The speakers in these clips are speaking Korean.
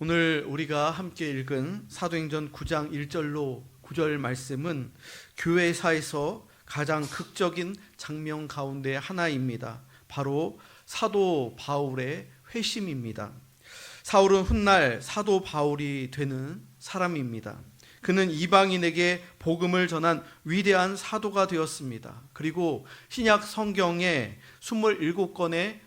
오늘 우리가 함께 읽은 사도행전 9장 1절로 9절 말씀은 교회사에서 가장 극적인 장면 가운데 하나입니다. 바로 사도 바울의 회심입니다. 사울은 훗날 사도 바울이 되는 사람입니다. 그는 이방인에게 복음을 전한 위대한 사도가 되었습니다. 그리고 신약 성경의 27권의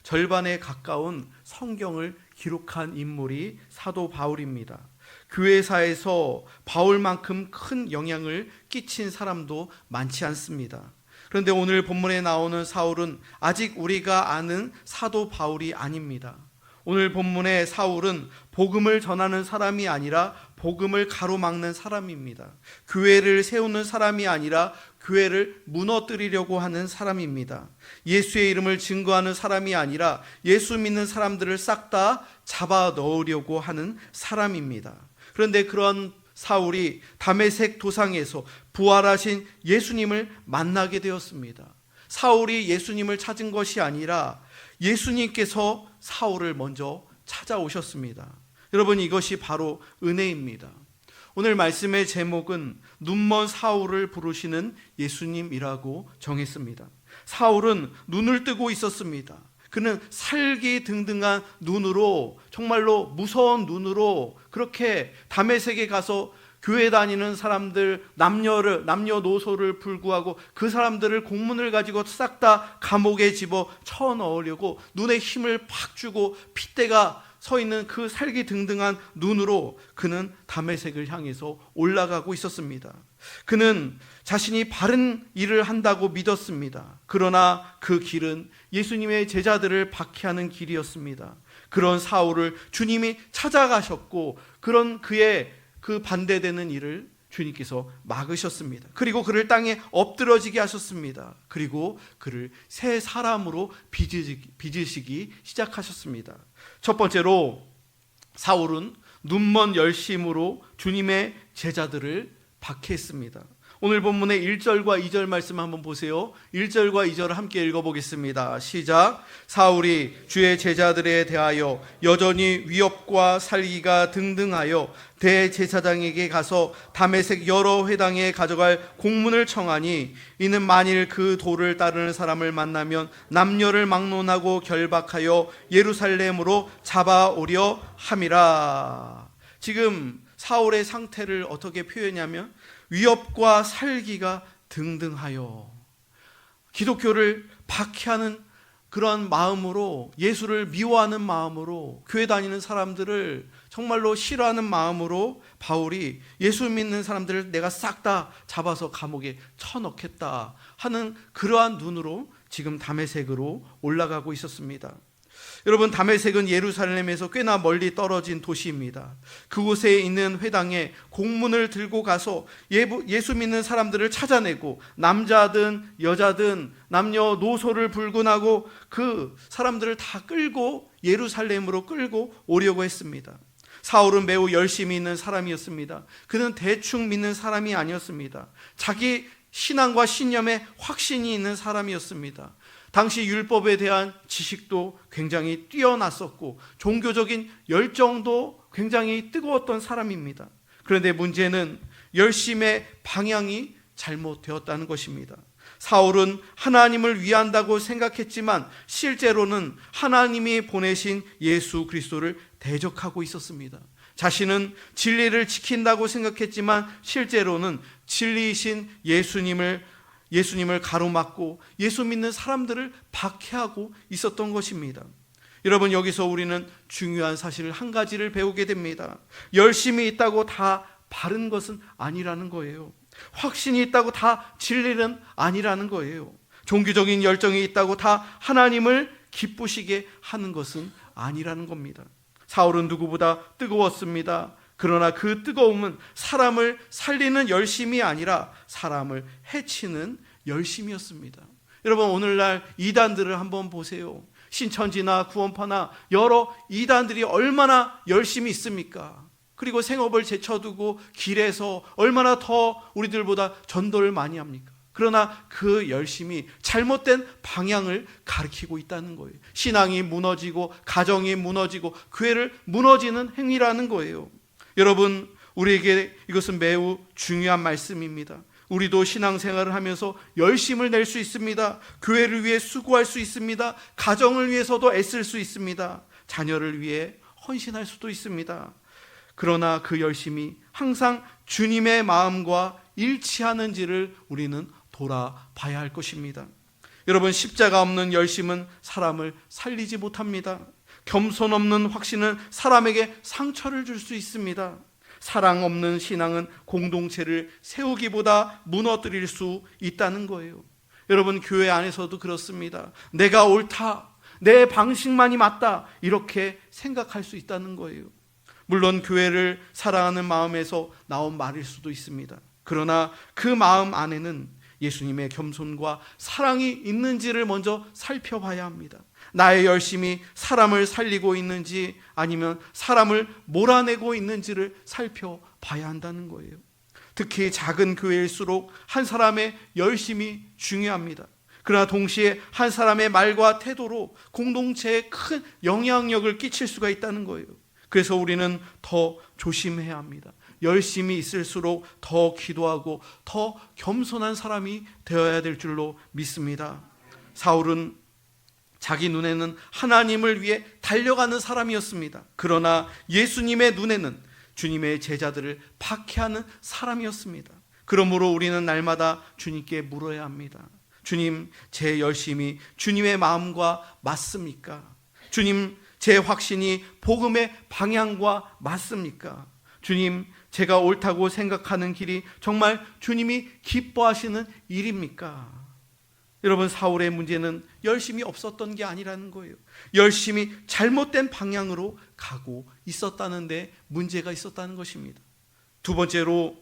절반에 가까운 성경을 기록한 인물이 사도 바울입니다. 교회사에서 바울만큼 큰 영향을 끼친 사람도 많지 않습니다. 그런데 오늘 본문에 나오는 사울은 아직 우리가 아는 사도 바울이 아닙니다. 오늘 본문의 사울은 복음을 전하는 사람이 아니라 복음을 가로막는 사람입니다. 교회를 세우는 사람이 아니라 교회를 무너뜨리려고 하는 사람입니다. 예수의 이름을 증거하는 사람이 아니라 예수 믿는 사람들을 싹 다 잡아 넣으려고 하는 사람입니다. 그런데 그런 사울이 다메섹 도상에서 부활하신 예수님을 만나게 되었습니다. 사울이 예수님을 찾은 것이 아니라 예수님께서 사울을 먼저 찾아오셨습니다. 여러분, 이것이 바로 은혜입니다. 오늘 말씀의 제목은 눈먼 사울을 부르시는 예수님이라고 정했습니다. 사울은 눈을 뜨고 있었습니다. 그는 살기등등한 눈으로, 정말로 무서운 눈으로 그렇게 다메섹에 가서 교회 다니는 사람들 남녀노소를 불구하고 그 사람들을 공문을 가지고 싹 다 감옥에 집어 쳐넣으려고 눈에 힘을 팍 주고 핏대가 서 있는 그 살기등등한 눈으로 그는 다메섹을 향해서 올라가고 있었습니다. 그는 자신이 바른 일을 한다고 믿었습니다. 그러나 그 길은 예수님의 제자들을 박해하는 길이었습니다. 그런 사울을 주님이 찾아가셨고 그런 그의 그 반대되는 일을 주님께서 막으셨습니다. 그리고 그를 땅에 엎드러지게 하셨습니다. 그리고 그를 새 사람으로 빚으시기 시작하셨습니다. 첫 번째로 사울은 눈먼 열심으로 주님의 제자들을 박해했습니다. 오늘 본문의 1절과 2절 말씀 한번 보세요. 1절과 2절을 함께 읽어보겠습니다. 시작. 사울이 주의 제자들에 대하여 여전히 위협과 살기가 등등하여 대제사장에게 가서 다메섹 여러 회당에 가져갈 공문을 청하니 이는 만일 그 도를 따르는 사람을 만나면 남녀를 막론하고 결박하여 예루살렘으로 잡아오려 함이라. 지금 사울의 상태를 어떻게 표현하냐면 위협과 살기가 등등하여, 기독교를 박해하는 그런 마음으로, 예수를 미워하는 마음으로, 교회 다니는 사람들을 정말로 싫어하는 마음으로 바울이 예수 믿는 사람들을 내가 싹 다 잡아서 감옥에 쳐넣겠다 하는 그러한 눈으로 지금 다메섹으로 올라가고 있었습니다. 여러분, 다메섹은 예루살렘에서 꽤나 멀리 떨어진 도시입니다. 그곳에 있는 회당에 공문을 들고 가서 예수 믿는 사람들을 찾아내고 남자든 여자든 남녀노소를 불문하고 그 사람들을 다 끌고 예루살렘으로 끌고 오려고 했습니다. 사울은 매우 열심히 있는 사람이었습니다. 그는 대충 믿는 사람이 아니었습니다. 자기 신앙과 신념에 확신이 있는 사람이었습니다. 당시 율법에 대한 지식도 굉장히 뛰어났었고 종교적인 열정도 굉장히 뜨거웠던 사람입니다. 그런데 문제는 열심의 방향이 잘못되었다는 것입니다. 사울은 하나님을 위한다고 생각했지만 실제로는 하나님이 보내신 예수 그리스도를 대적하고 있었습니다. 자신은 진리를 지킨다고 생각했지만 실제로는 진리이신 예수님을 가로막고 예수 믿는 사람들을 박해하고 있었던 것입니다. 여러분, 여기서 우리는 중요한 사실 한 가지를 배우게 됩니다. 열심이 있다고 다 바른 것은 아니라는 거예요. 확신이 있다고 다 진리는 아니라는 거예요. 종교적인 열정이 있다고 다 하나님을 기쁘시게 하는 것은 아니라는 겁니다. 사울은 누구보다 뜨거웠습니다. 그러나 그 뜨거움은 사람을 살리는 열심이 아니라 사람을 해치는 열심이었습니다. 여러분, 오늘날 이단들을 한번 보세요. 신천지나 구원파나 여러 이단들이 얼마나 열심히 있습니까? 그리고 생업을 제쳐두고 길에서 얼마나 더 우리들보다 전도를 많이 합니까? 그러나 그 열심이 잘못된 방향을 가리키고 있다는 거예요. 신앙이 무너지고 가정이 무너지고 교회를 무너지는 행위라는 거예요. 여러분, 우리에게 이것은 매우 중요한 말씀입니다. 우리도 신앙생활을 하면서 열심을 낼 수 있습니다. 교회를 위해 수고할 수 있습니다. 가정을 위해서도 애쓸 수 있습니다. 자녀를 위해 헌신할 수도 있습니다. 그러나 그 열심이 항상 주님의 마음과 일치하는지를 우리는 돌아봐야 할 것입니다. 여러분, 십자가 없는 열심은 사람을 살리지 못합니다. 겸손 없는 확신은 사람에게 상처를 줄 수 있습니다. 사랑 없는 신앙은 공동체를 세우기보다 무너뜨릴 수 있다는 거예요. 여러분, 교회 안에서도 그렇습니다. 내가 옳다, 내 방식만이 맞다, 이렇게 생각할 수 있다는 거예요. 물론 교회를 사랑하는 마음에서 나온 말일 수도 있습니다. 그러나 그 마음 안에는 예수님의 겸손과 사랑이 있는지를 먼저 살펴봐야 합니다. 나의 열심이 사람을 살리고 있는지 아니면 사람을 몰아내고 있는지를 살펴봐야 한다는 거예요. 특히 작은 교회일수록 한 사람의 열심이 중요합니다. 그러나 동시에 한 사람의 말과 태도로 공동체에 큰 영향력을 끼칠 수가 있다는 거예요. 그래서 우리는 더 조심해야 합니다. 열심히 있을수록 더 기도하고 더 겸손한 사람이 되어야 될 줄로 믿습니다. 사울은 자기 눈에는 하나님을 위해 달려가는 사람이었습니다. 그러나 예수님의 눈에는 주님의 제자들을 박해하는 사람이었습니다. 그러므로 우리는 날마다 주님께 물어야 합니다. 주님, 제 열심이 주님의 마음과 맞습니까? 주님, 제 확신이 복음의 방향과 맞습니까? 주님, 제가 옳다고 생각하는 길이 정말 주님이 기뻐하시는 일입니까? 여러분, 사울의 문제는 열심이 없었던 게 아니라는 거예요. 열심히 잘못된 방향으로 가고 있었다는 데 문제가 있었다는 것입니다. 두 번째로,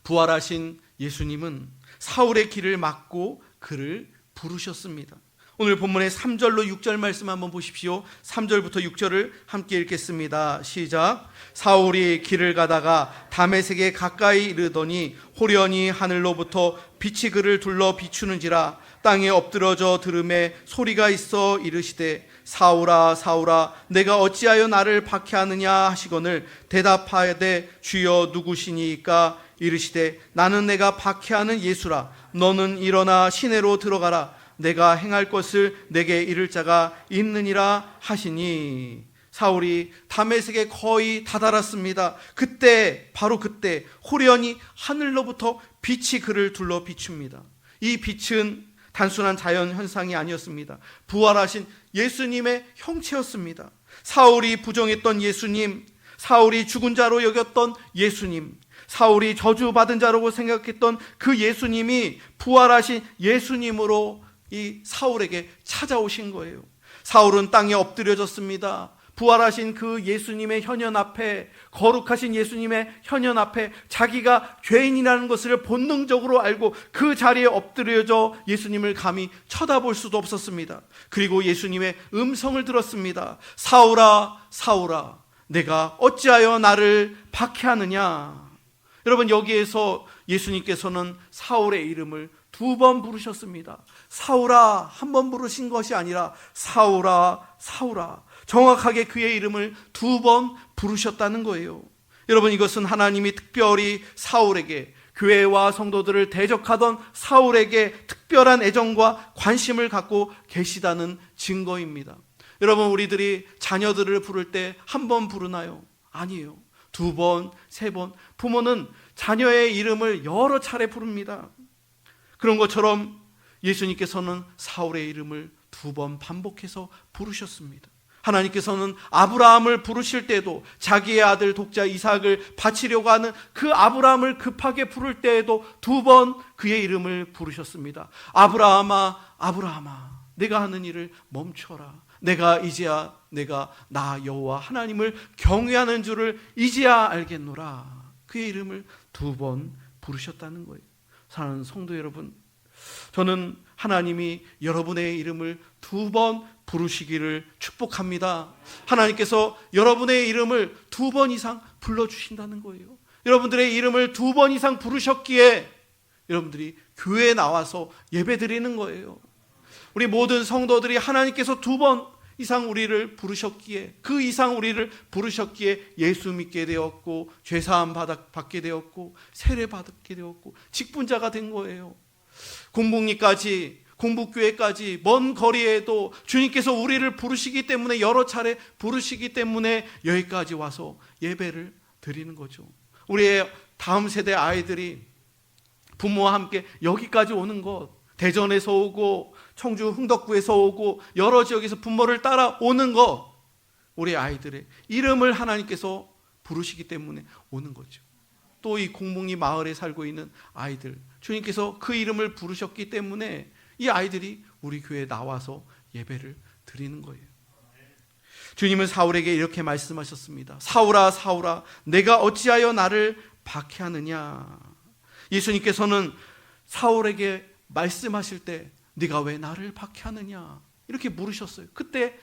부활하신 예수님은 사울의 길을 막고 그를 부르셨습니다. 오늘 본문의 3절로 6절 말씀 한번 보십시오. 3절부터 6절을 함께 읽겠습니다. 시작. 사울이 길을 가다가 다메섹에 가까이 이르더니 호련히 하늘로부터 빛이 그를 둘러 비추는지라. 땅에 엎드러져 들음에 소리가 있어 이르시되 사울아 사울아 내가 어찌하여 나를 박해하느냐 하시거늘 대답하되 주여 누구시니까? 이르시되 나는 내가 박해하는 예수라. 너는 일어나 시내로 들어가라. 내가 행할 것을 내게 이를 자가 있느니라 하시니. 사울이 다메섹에 거의 다다랐습니다. 그때, 바로 그때 호련히 하늘로부터 빛이 그를 둘러 비춥니다. 이 빛은 단순한 자연 현상이 아니었습니다. 부활하신 예수님의 형체였습니다. 사울이 부정했던 예수님, 사울이 죽은 자로 여겼던 예수님, 사울이 저주받은 자라고 생각했던 그 예수님이 부활하신 예수님으로 이 사울에게 찾아오신 거예요. 사울은 땅에 엎드려졌습니다. 부활하신 그 예수님의 현현 앞에, 거룩하신 예수님의 현현 앞에 자기가 죄인이라는 것을 본능적으로 알고 그 자리에 엎드려져 예수님을 감히 쳐다볼 수도 없었습니다. 그리고 예수님의 음성을 들었습니다. 사울아 사울아 내가 어찌하여 나를 박해하느냐. 여러분, 여기에서 예수님께서는 사울의 이름을 2번 부르셨습니다. 사울아 한 번 부르신 것이 아니라 사울아 사울아, 정확하게 그의 이름을 2번 부르셨다는 거예요. 여러분, 이것은 하나님이 특별히 사울에게, 교회와 성도들을 대적하던 사울에게 특별한 애정과 관심을 갖고 계시다는 증거입니다. 여러분, 우리들이 자녀들을 부를 때 한 번 부르나요? 아니에요. 2번, 3번. 부모는 자녀의 이름을 여러 차례 부릅니다. 그런 것처럼 예수님께서는 사울의 이름을 2번 반복해서 부르셨습니다. 하나님께서는 아브라함을 부르실 때도, 자기의 아들 독자 이삭을 바치려고 하는 그 아브라함을 급하게 부를 때에도 2번 그의 이름을 부르셨습니다. 아브라함아 아브라함아 내가 하는 일을 멈춰라. 내가 이제야 내가 나 여호와 하나님을 경외하는 줄을 이제야 알겠노라. 그의 이름을 2번 부르셨다는 거예요. 사랑하는 성도 여러분, 저는 하나님이 여러분의 이름을 2번 부르시기를 축복합니다. 하나님께서 여러분의 이름을 2번 이상 불러주신다는 거예요. 여러분들의 이름을 2번 이상 부르셨기에 여러분들이 교회에 나와서 예배 드리는 거예요. 우리 모든 성도들이 하나님께서 2번 이상 우리를 부르셨기에, 그 이상 우리를 부르셨기에 예수 믿게 되었고, 죄사함 받게 되었고, 세례 받게 되었고, 직분자가 된 거예요. 공복리까지, 공복교회까지 먼 거리에도 주님께서 우리를 부르시기 때문에, 여러 차례 부르시기 때문에 여기까지 와서 예배를 드리는 거죠. 우리의 다음 세대 아이들이 부모와 함께 여기까지 오는 것, 대전에서 오고 청주 흥덕구에서 오고 여러 지역에서 부모를 따라 오는 것, 우리 아이들의 이름을 하나님께서 부르시기 때문에 오는 거죠. 또 이 공복리 마을에 살고 있는 아이들, 주님께서 그 이름을 부르셨기 때문에 이 아이들이 우리 교회에 나와서 예배를 드리는 거예요. 주님은 사울에게 이렇게 말씀하셨습니다. 사울아, 사울아, 내가 어찌하여 나를 박해하느냐. 예수님께서는 사울에게 말씀하실 때 네가 왜 나를 박해하느냐 이렇게 물으셨어요. 그때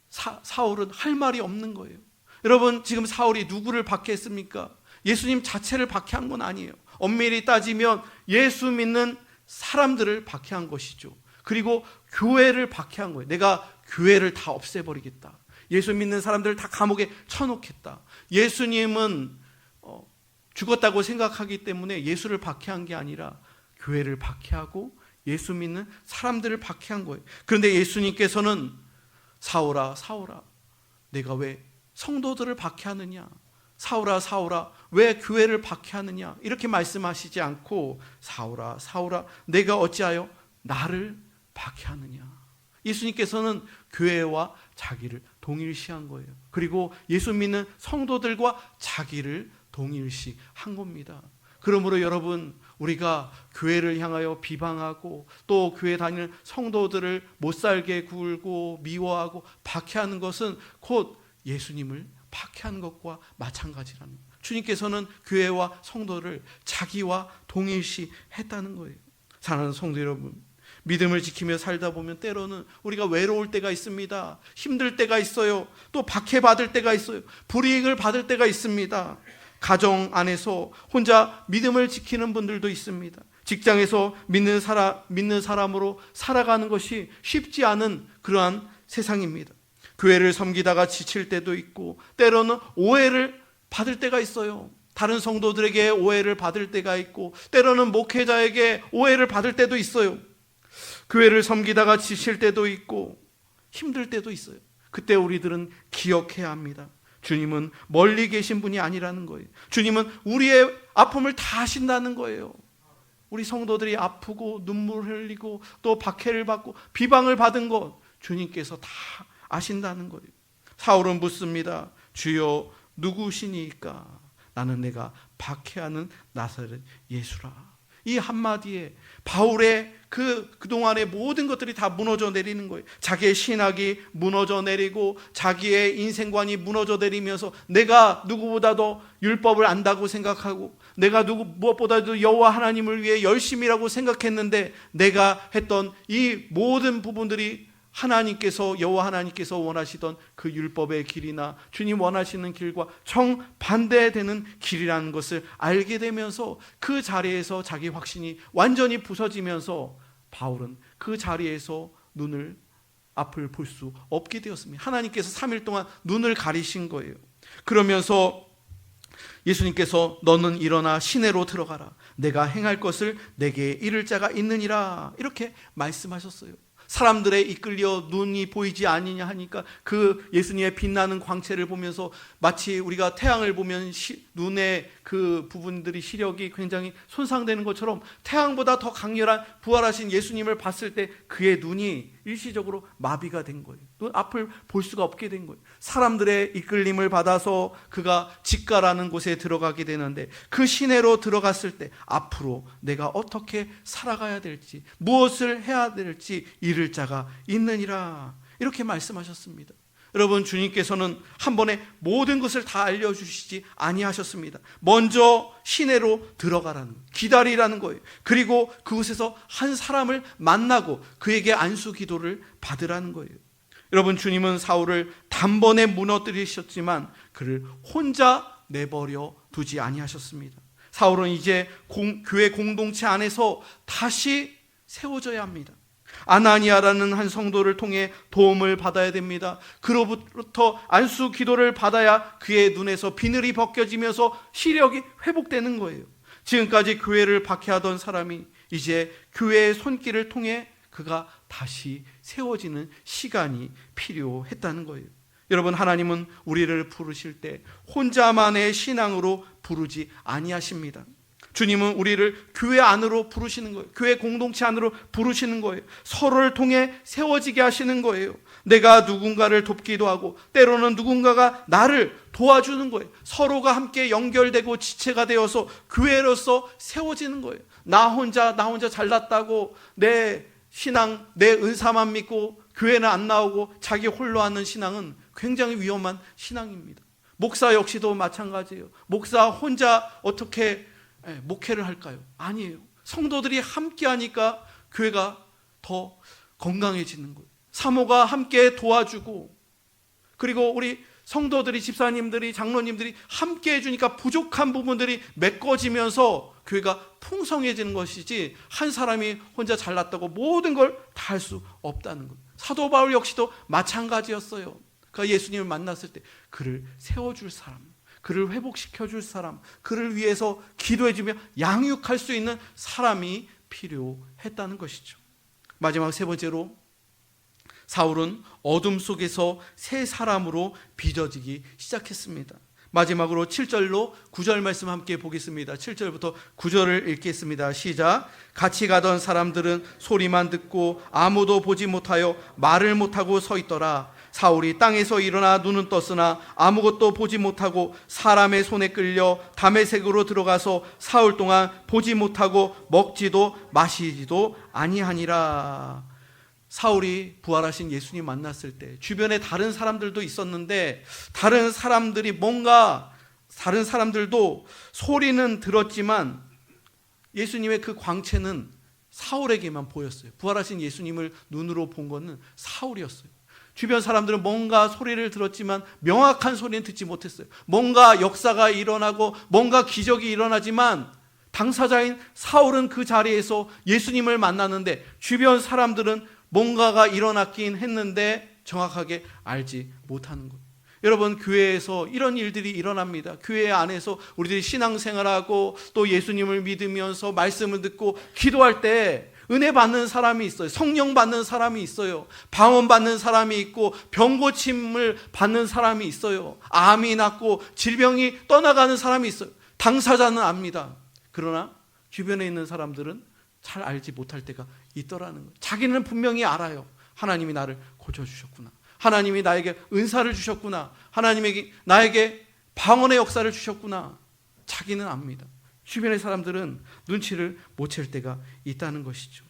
사울은 할 말이 없는 거예요. 여러분, 지금 사울이 누구를 박해했습니까? 예수님 자체를 박해한 건 아니에요. 엄밀히 따지면 예수 믿는 사람들을 박해한 것이죠. 그리고 교회를 박해한 거예요. 내가 교회를 다 없애버리겠다. 예수 믿는 사람들을 다 감옥에 쳐놓겠다. 예수님은 죽었다고 생각하기 때문에 예수를 박해한 게 아니라 교회를 박해하고 예수 믿는 사람들을 박해한 거예요. 그런데 예수님께서는 사울아, 사울아, 내가 왜 성도들을 박해하느냐? 사울아, 사울아, 왜 교회를 박해하느냐? 이렇게 말씀하시지 않고 사울아, 사울아, 내가 어찌하여 나를 박해하느냐? 예수님께서는 교회와 자기를 동일시한 거예요. 그리고 예수 믿는 성도들과 자기를 동일시한 겁니다. 그러므로 여러분, 우리가 교회를 향하여 비방하고 또 교회 다니는 성도들을 못살게 굴고 미워하고 박해하는 것은 곧 예수님을 박해하는 것과 마찬가지라는 거예요. 주님께서는 교회와 성도를 자기와 동일시했다는 거예요. 사랑하는 성도 여러분, 믿음을 지키며 살다 보면 때로는 우리가 외로울 때가 있습니다. 힘들 때가 있어요. 또 박해받을 때가 있어요. 불이익을 받을 때가 있습니다. 가정 안에서 혼자 믿음을 지키는 분들도 있습니다. 직장에서 믿는 사람으로 살아가는 것이 쉽지 않은 그러한 세상입니다. 교회를 섬기다가 지칠 때도 있고 때로는 오해를 받을 때가 있어요. 다른 성도들에게 오해를 받을 때가 있고 때로는 목회자에게 오해를 받을 때도 있어요. 교회를 섬기다가 지칠 때도 있고 힘들 때도 있어요. 그때 우리들은 기억해야 합니다. 주님은 멀리 계신 분이 아니라는 거예요. 주님은 우리의 아픔을 다 아신다는 거예요. 우리 성도들이 아프고 눈물을 흘리고 또 박해를 받고 비방을 받은 것 주님께서 다 아신다는 거예요. 사울은 묻습니다. 주여 누구시니까? 나는 내가 박해하는 나사렛 예수라. 이 한마디에 바울의 그동안의 모든 것들이 다 무너져 내리는 거예요. 자기의 신학이 무너져 내리고 자기의 인생관이 무너져 내리면서 내가 누구보다도 율법을 안다고 생각하고 내가 무엇보다도 여호와 하나님을 위해 열심이라고 생각했는데 내가 했던 이 모든 부분들이 여호와 하나님께서 원하시던 그 율법의 길이나 주님 원하시는 길과 정반대되는 길이라는 것을 알게 되면서 그 자리에서 자기 확신이 완전히 부서지면서 바울은 그 자리에서 앞을 볼 수 없게 되었습니다. 하나님께서 3일 동안 눈을 가리신 거예요. 그러면서 예수님께서 너는 일어나 시내로 들어가라. 내가 행할 것을 내게 이를 자가 있느니라. 이렇게 말씀하셨어요. 사람들에 이끌려 눈이 보이지 아니냐 하니까 그 예수님의 빛나는 광채를 보면서 마치 우리가 태양을 보면 눈의 그 부분들이 시력이 굉장히 손상되는 것처럼 태양보다 더 강렬한 부활하신 예수님을 봤을 때 그의 눈이 일시적으로 마비가 된 거예요. 눈 앞을 볼 수가 없게 된 거예요. 사람들의 이끌림을 받아서 그가 직가라는 곳에 들어가게 되는데 그 시내로 들어갔을 때 앞으로 내가 어떻게 살아가야 될지 무엇을 해야 될지 이를 자가 있느니라 이렇게 말씀하셨습니다. 여러분, 주님께서는 한 번에 모든 것을 다 알려주시지 아니하셨습니다. 먼저 시내로 들어가라는, 기다리라는 거예요. 그리고 그곳에서 한 사람을 만나고 그에게 안수 기도를 받으라는 거예요. 여러분, 주님은 사울을 단번에 무너뜨리셨지만 그를 혼자 내버려 두지 아니하셨습니다. 사울은 이제 교회 공동체 안에서 다시 세워져야 합니다. 아나니아라는 한 성도를 통해 도움을 받아야 됩니다. 그로부터 안수 기도를 받아야 그의 눈에서 비늘이 벗겨지면서 시력이 회복되는 거예요. 지금까지 교회를 박해하던 사람이 이제 교회의 손길을 통해 그가 다시 세워지는 시간이 필요했다는 거예요. 여러분, 하나님은 우리를 부르실 때 혼자만의 신앙으로 부르지 아니하십니다. 주님은 우리를 교회 안으로 부르시는 거예요. 교회 공동체 안으로 부르시는 거예요. 서로를 통해 세워지게 하시는 거예요. 내가 누군가를 돕기도 하고 때로는 누군가가 나를 도와주는 거예요. 서로가 함께 연결되고 지체가 되어서 교회로서 세워지는 거예요. 나 혼자 잘났다고 내 신앙, 내 은사만 믿고 교회는 안 나오고 자기 홀로 하는 신앙은 굉장히 위험한 신앙입니다. 목사 역시도 마찬가지예요. 목사 혼자 어떻게 목회를 할까요? 아니에요. 성도들이 함께 하니까 교회가 더 건강해지는 거예요. 사모가 함께 도와주고, 그리고 우리 성도들이, 집사님들이, 장로님들이 함께 해주니까 부족한 부분들이 메꿔지면서 교회가 풍성해지는 것이지, 한 사람이 혼자 잘났다고 모든 걸 다 할 수 없다는 거예요. 사도 바울 역시도 마찬가지였어요. 그러니까 예수님을 만났을 때 그를 세워줄 사람, 그를 회복시켜줄 사람, 그를 위해서 기도해주며 양육할 수 있는 사람이 필요했다는 것이죠. 마지막 세 번째로, 사울은 어둠 속에서 새 사람으로 빚어지기 시작했습니다. 마지막으로 7절로 9절 말씀 함께 보겠습니다. 7절부터 9절을 읽겠습니다. 시작. 같이 가던 사람들은 소리만 듣고 아무도 보지 못하여 말을 못하고 서 있더라. 사울이 땅에서 일어나 눈은 떴으나 아무것도 보지 못하고 사람의 손에 끌려 다메섹으로 들어가서 사흘 동안 보지 못하고 먹지도 마시지도 아니하니라. 사울이 부활하신 예수님 만났을 때 주변에 다른 사람들도 있었는데, 다른 사람들도 소리는 들었지만 예수님의 그 광채는 사울에게만 보였어요. 부활하신 예수님을 눈으로 본 것은 사울이었어요. 주변 사람들은 뭔가 소리를 들었지만 명확한 소리는 듣지 못했어요. 뭔가 역사가 일어나고 뭔가 기적이 일어나지만 당사자인 사울은 그 자리에서 예수님을 만났는데 주변 사람들은 뭔가가 일어났긴 했는데 정확하게 알지 못하는 거예요. 여러분, 교회에서 이런 일들이 일어납니다. 교회 안에서 우리들이 신앙생활하고 또 예수님을 믿으면서 말씀을 듣고 기도할 때 은혜 받는 사람이 있어요. 성령 받는 사람이 있어요. 방언 받는 사람이 있고 병고침을 받는 사람이 있어요. 암이 낫고 질병이 떠나가는 사람이 있어요. 당사자는 압니다. 그러나 주변에 있는 사람들은 잘 알지 못할 때가 있더라는 거예요. 자기는 분명히 알아요. 하나님이 나를 고쳐주셨구나. 하나님이 나에게 은사를 주셨구나. 하나님이 나에게 방언의 역사를 주셨구나. 자기는 압니다. 주변의 사람들은 눈치를 못 챌 때가 있다는 것이죠.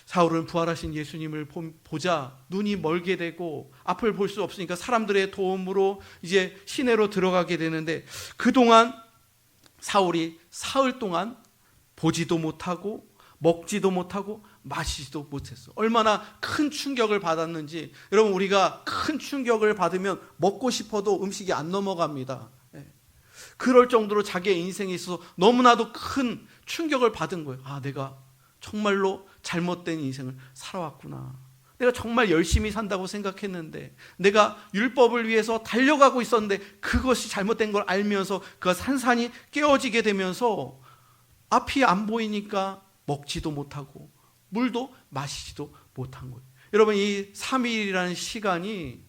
사울은 부활하신 예수님을 보자 눈이 멀게 되고 앞을 볼 수 없으니까 사람들의 도움으로 이제 시내로 들어가게 되는데, 그동안 사울이 사흘 동안 보지도 못하고 먹지도 못하고 마시지도 못했어. 얼마나 큰 충격을 받았는지. 여러분, 우리가 큰 충격을 받으면 먹고 싶어도 음식이 안 넘어갑니다. 그럴 정도로 자기의 인생에 있어서 너무나도 큰 충격을 받은 거예요. 아, 내가 정말로 잘못된 인생을 살아왔구나. 내가 정말 열심히 산다고 생각했는데, 내가 율법을 위해서 달려가고 있었는데 그것이 잘못된 걸 알면서 그가 산산이 깨어지게 되면서 앞이 안 보이니까 먹지도 못하고 물도 마시지도 못한 거예요. 여러분, 이 3일이라는 시간이,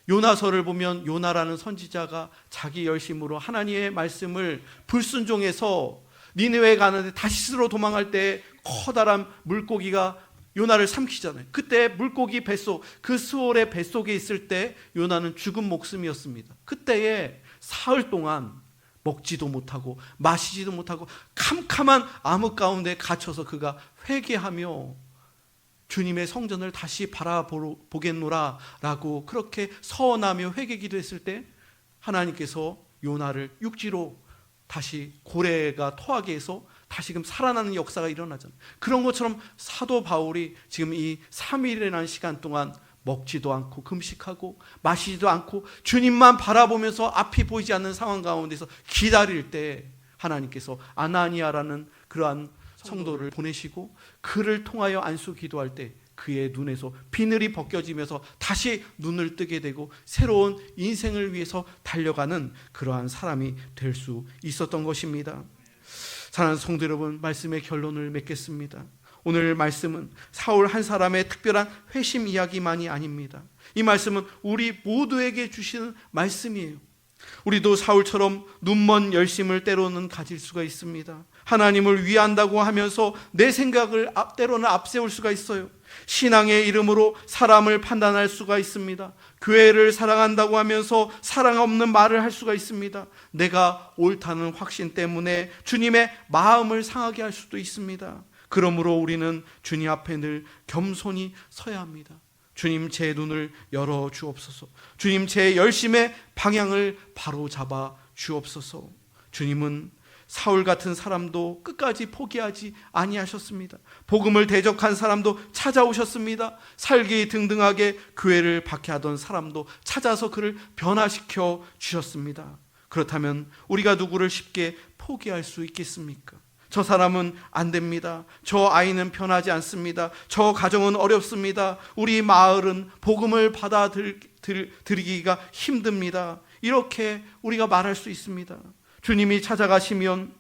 요나서를 보면 요나라는 선지자가 자기 열심으로 하나님의 말씀을 불순종해서 니느웨에 가는데 다시스로 도망할 때 커다란 물고기가 요나를 삼키잖아요. 그때 물고기 뱃속, 그 스올의 뱃속에 있을 때 요나는 죽은 목숨이었습니다. 그때에 사흘 동안 먹지도 못하고 마시지도 못하고 캄캄한 암흑 가운데 갇혀서 그가 회개하며 주님의 성전을 다시 바라보겠노라 라고 그렇게 서원하며 회개 기도했을 때 하나님께서 요나를 육지로 다시 고래가 토하게 해서 다시금 살아나는 역사가 일어나잖아요. 그런 것처럼 사도 바울이 지금 이 3일이라는 시간 동안 먹지도 않고 금식하고 마시지도 않고 주님만 바라보면서 앞이 보이지 않는 상황 가운데서 기다릴 때 하나님께서 아나니아라는 그러한 성도를 보내시고 그를 통하여 안수 기도할 때 그의 눈에서 비늘이 벗겨지면서 다시 눈을 뜨게 되고 새로운 인생을 위해서 달려가는 그러한 사람이 될 수 있었던 것입니다. 사랑하는 성도 여러분, 말씀의 결론을 맺겠습니다. 오늘 말씀은 사울 한 사람의 특별한 회심 이야기만이 아닙니다. 이 말씀은 우리 모두에게 주시는 말씀이에요. 우리도 사울처럼 눈먼 열심을 때로는 가질 수가 있습니다. 하나님을 위한다고 하면서 내 생각을 때로는 앞세울 수가 있어요. 신앙의 이름으로 사람을 판단할 수가 있습니다. 교회를 사랑한다고 하면서 사랑 없는 말을 할 수가 있습니다. 내가 옳다는 확신 때문에 주님의 마음을 상하게 할 수도 있습니다. 그러므로 우리는 주님 앞에 늘 겸손히 서야 합니다. 주님, 제 눈을 열어 주옵소서. 주님, 제 열심의 방향을 바로 잡아 주옵소서. 주님은 사울 같은 사람도 끝까지 포기하지 아니하셨습니다. 복음을 대적한 사람도 찾아오셨습니다. 살기 등등하게 교회를 박해하던 사람도 찾아서 그를 변화시켜 주셨습니다. 그렇다면 우리가 누구를 쉽게 포기할 수 있겠습니까? 저 사람은 안 됩니다. 저 아이는 변하지 않습니다. 저 가정은 어렵습니다. 우리 마을은 복음을 받아들이기가 힘듭니다. 이렇게 우리가 말할 수 있습니다. 주님이 찾아가시면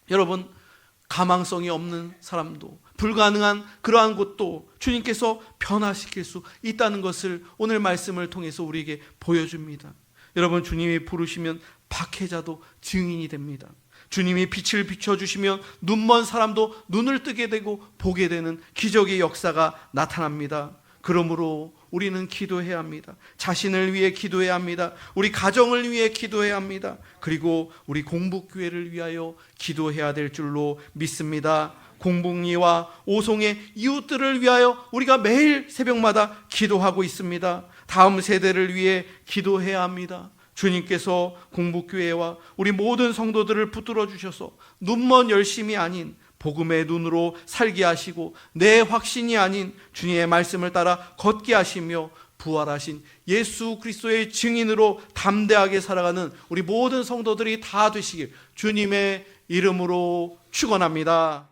여러분, 가망성이 없는 사람도, 불가능한 그러한 곳도 주님께서 변화시킬 수 있다는 것을 오늘 말씀을 통해서 우리에게 보여줍니다. 여러분, 주님이 부르시면 박해자도 증인이 됩니다. 주님이 빛을 비춰주시면 눈먼 사람도 눈을 뜨게 되고 보게 되는 기적의 역사가 나타납니다. 그러므로 우리는 기도해야 합니다. 자신을 위해 기도해야 합니다. 우리 가정을 위해 기도해야 합니다. 그리고 우리 공북교회를 위하여 기도해야 될 줄로 믿습니다. 공북리와 오송의 이웃들을 위하여 우리가 매일 새벽마다 기도하고 있습니다. 다음 세대를 위해 기도해야 합니다. 주님께서 공북교회와 우리 모든 성도들을 붙들어 주셔서 눈먼 열심이 아닌 복음의 눈으로 살게 하시고 내 확신이 아닌 주님의 말씀을 따라 걷게 하시며 부활하신 예수 그리스도의 증인으로 담대하게 살아가는 우리 모든 성도들이 다 되시길 주님의 이름으로 축원합니다.